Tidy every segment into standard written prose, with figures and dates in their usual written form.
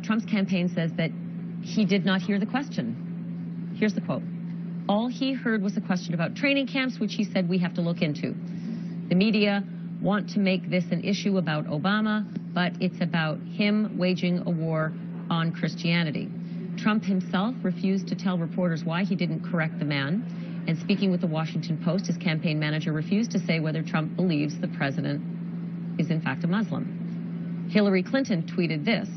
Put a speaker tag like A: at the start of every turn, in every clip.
A: Trump's campaign says that he did not hear the question. Here's the quote. All he heard was a question about training camps, which he said we have to look into. The media want to make this an issue about Obama, but it's about him waging a war on Christianity. Trump himself refused to tell reporters why he didn't correct the man. And speaking with the Washington Post, his campaign manager refused to say whether Trump believes the president is in fact a Muslim. Hillary Clinton tweeted this: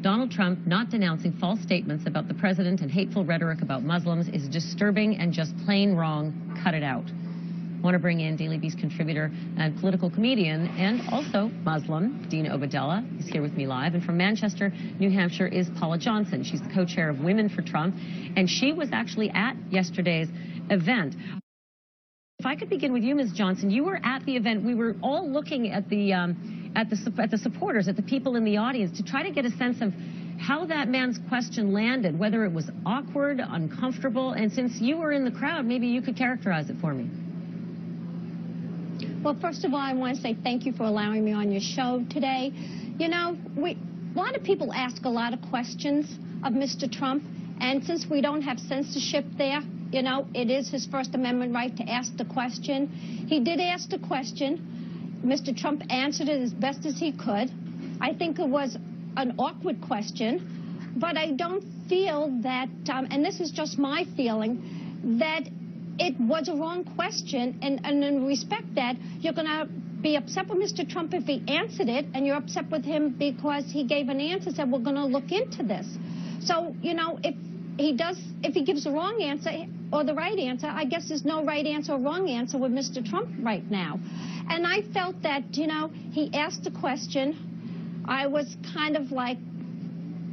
A: Donald Trump not denouncing false statements about the president and hateful rhetoric about Muslims is disturbing and just plain wrong. Cut it out. I want to bring in Daily Beast contributor and political comedian and also Muslim, Dina Obadella, is here with me live. And from Manchester, New Hampshire, is Paula Johnson. She's the co-chair of Women for Trump, and she was actually at yesterday's event. If I could begin with you, Ms. Johnson, you were at the event. We were all looking at the supporters, at the people in the audience, to try to get a sense of how that man's question landed, whether it was awkward, uncomfortable, and since you were in the crowd, maybe you could characterize it for me.
B: Well, first of all, I want to say thank you for allowing me on your show today. You know, a lot of people ask a lot of questions of Mr. Trump, and since we don't have censorship there, you know, it is his First Amendment right to ask the question. He did ask the question. Mr. Trump answered it as best as he could. I think it was an awkward question, but I don't feel that, and this is just my feeling, that it was a wrong question, and in respect that, you're going to be upset with Mr. Trump if he answered it, and you're upset with him because he gave an answer, said we're going to look into this. So, you know, if he gives the wrong answer or the right answer, I guess there's no right answer or wrong answer with Mr. Trump right now. And I felt that, you know, he asked a question. I was kind of like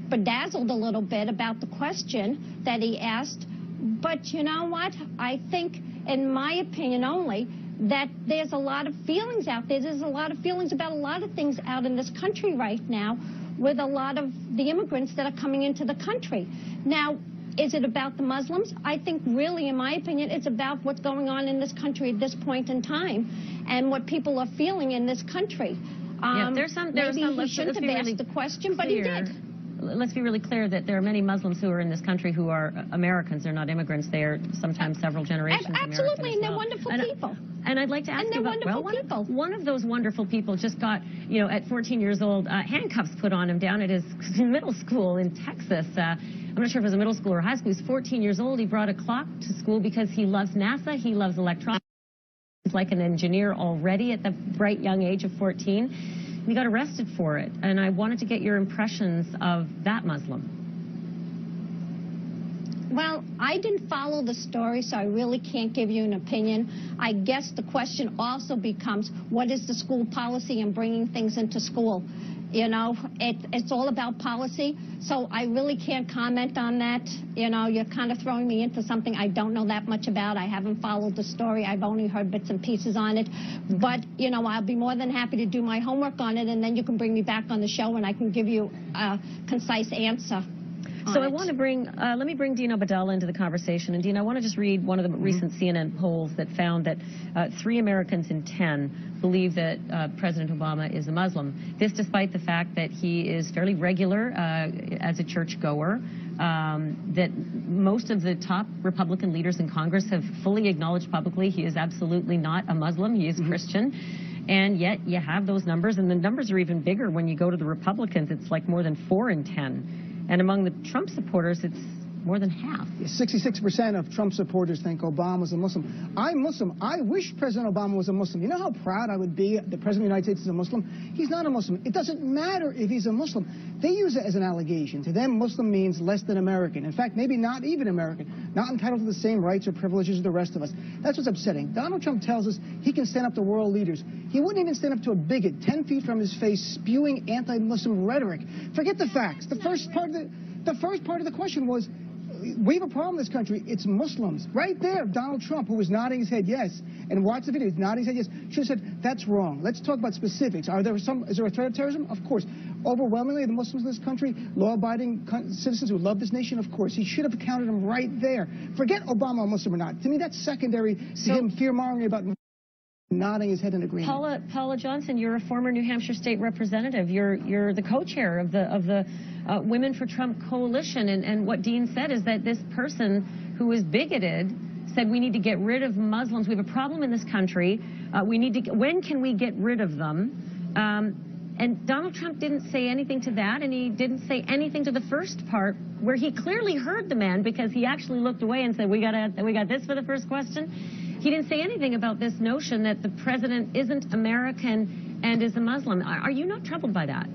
B: bedazzled a little bit about the question that he asked. But you know what? I think, in my opinion only, that there's a lot of feelings out there. There's a lot of feelings about a lot of things out in this country right now with a lot of the immigrants that are coming into the country. Now, is it about the Muslims? I think really, in my opinion, it's about what's going on in this country at this point in time and what people are feeling in this country. Maybe he shouldn't have asked the question, but he did.
A: Let's be really clear that there are many Muslims who are in this country who are Americans. They're not immigrants. They are sometimes several generations
B: Absolutely,
A: American as well.
B: And they're wonderful people.
A: And I'd like to ask you about, one of those wonderful people just got, you know, at 14 years old, handcuffs put on him down at his middle school in Texas. I'm not sure if it was a middle school or high school. He was 14 years old. He brought a clock to school because he loves NASA. He loves electronics. He's like an engineer already at the bright young age of 14. He got arrested for it, and I wanted to get your impressions of that Muslim.
B: Well, I didn't follow the story, so I really can't give you an opinion. I guess the question also becomes, what is the school policy in bringing things into school? You know, it's all about policy, so I really can't comment on that. You know, you're kind of throwing me into something I don't know that much about. I haven't followed the story. I've only heard bits and pieces on it. But, you know, I'll be more than happy to do my homework on it, and then you can bring me back on the show and I can give you a concise answer.
A: So I want to let me bring Dina Obadella into the conversation. And Dina, I want to just read one of the recent CNN polls that found that 3 Americans in 10 believe that President Obama is a Muslim. This despite the fact that he is fairly regular as a churchgoer, that most of the top Republican leaders in Congress have fully acknowledged publicly he is absolutely not a Muslim. He is Christian. And yet you have those numbers, and the numbers are even bigger when you go to the Republicans. It's like more than 4 in 10. And among the Trump supporters, it's more than half.
C: 66% of Trump supporters think Obama's a Muslim. I'm Muslim. I wish President Obama was a Muslim. You know how proud I would be that the President of the United States is a Muslim? He's not a Muslim. It doesn't matter if he's a Muslim. They use it as an allegation. To them, Muslim means less than American. In fact, maybe not even American. Not entitled to the same rights or privileges as the rest of us. That's what's upsetting. Donald Trump tells us he can stand up to world leaders. He wouldn't even stand up to a bigot 10 feet from his face spewing anti-Muslim rhetoric. Forget the facts. The first part of the question was, we have a problem in this country. It's Muslims. Right there, Donald Trump, who was nodding his head yes, and watch the video, he's nodding his head yes, should have said, that's wrong. Let's talk about specifics. Is there a threat of terrorism? Of course. Overwhelmingly, the Muslims in this country, law-abiding citizens who love this nation, of course. He should have counted them right there. Forget Obama a Muslim or not. To me, that's secondary to him fear-mongering about nodding his head in agreement.
A: Paula Johnson, you're a former New Hampshire state representative. You're the co-chair of the Women for Trump coalition, and what Dean said is that this person who is bigoted said we need to get rid of Muslims. We have a problem in this country. When can we get rid of them? And Donald Trump didn't say anything to that, and he didn't say anything to the first part, where he clearly heard the man, because he actually looked away and said, we got this for the first question. He didn't say anything about this notion that the president isn't American and is a Muslim. Are you not troubled by that?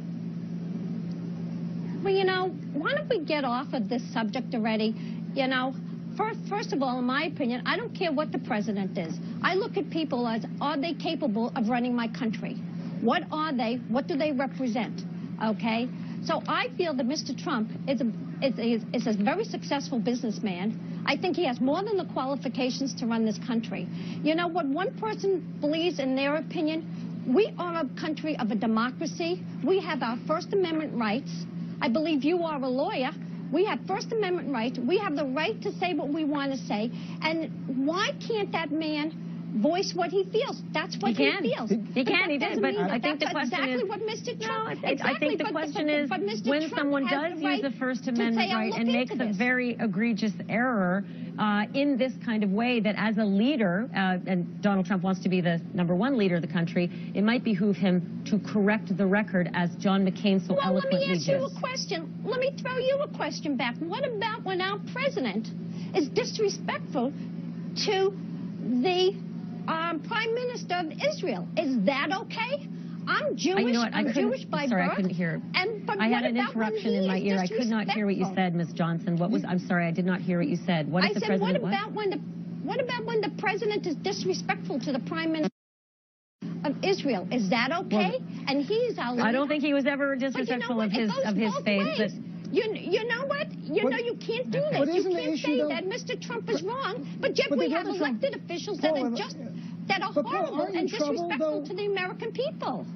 B: Well, you know, why don't we get off of this subject already? You know, first of all, in my opinion, I don't care what the president is. I look at people as, are they capable of running my country? What are they? What do they represent? Okay? So I feel that Mr. Trump is a very successful businessman. I think he has more than the qualifications to run this country. You know, what one person believes in their opinion, we are a country of a democracy. We have our First Amendment rights. I believe you are a lawyer. We have First Amendment rights. We have the right to say what we want to say. And why can't that man voice what he feels? That's what he feels.
A: He can, he did, but I think the question
B: exactly
A: is...
B: what Mr. Trump...
A: No, I think the question is, when someone does use the First Amendment right and makes a very egregious error in this kind of way, that as a leader, and Donald Trump wants to be the #1 leader of the country, it might behoove him to correct the record, as John McCain so eloquently did.
B: Let me ask you a question. Let me throw you a question back. What about when our president is disrespectful to the Prime Minister of Israel? Is that okay? I'm Jewish.
A: You know what?
B: I'm Jewish by birth.
A: Sorry, I couldn't hear.
B: I
A: had an interruption in my ear. I could not hear what you said, Ms. Johnson. What was? I'm sorry, I did not hear what you said. What if the president?
B: What about when the president is disrespectful to the Prime Minister of Israel? Is that okay? And he's our leader.
A: I don't think he was ever disrespectful of his faith. But
B: you know what? You can't do this. You can't say that Mr. Trump is wrong, but yet we have elected officials that are horrible and disrespectful to the American people.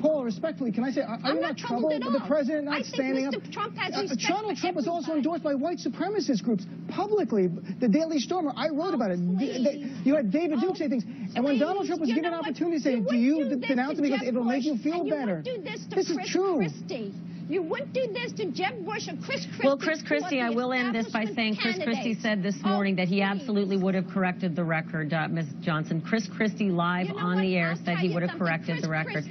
C: Paul, respectfully, can I say, are you not troubled with the president not standing up?
B: Trump has respect
C: Donald Trump was also endorsed by white supremacist groups publicly. The Daily Stormer, I wrote about it. You had David Duke say things. And when Donald Trump was given an opportunity to say, do you denounce him because it'll make you feel better? This is true.
B: You wouldn't do this to Jeb Bush or Chris Christie.
A: Well, Chris Christie, I will end this by saying Chris Christie said this morning that he absolutely would have corrected the record, Ms. Johnson. Chris Christie live on the air said he would have corrected the record.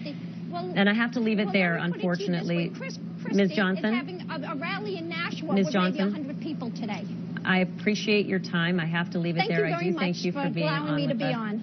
A: And I have to leave it there, unfortunately. Ms. Johnson?
B: Is having a rally in Nashua
A: Ms.
B: with
A: Johnson?
B: maybe 100 people today.
A: I appreciate your time. I have to leave it there. I do thank you for being on with us.
B: Thank you very much for allowing me to be on.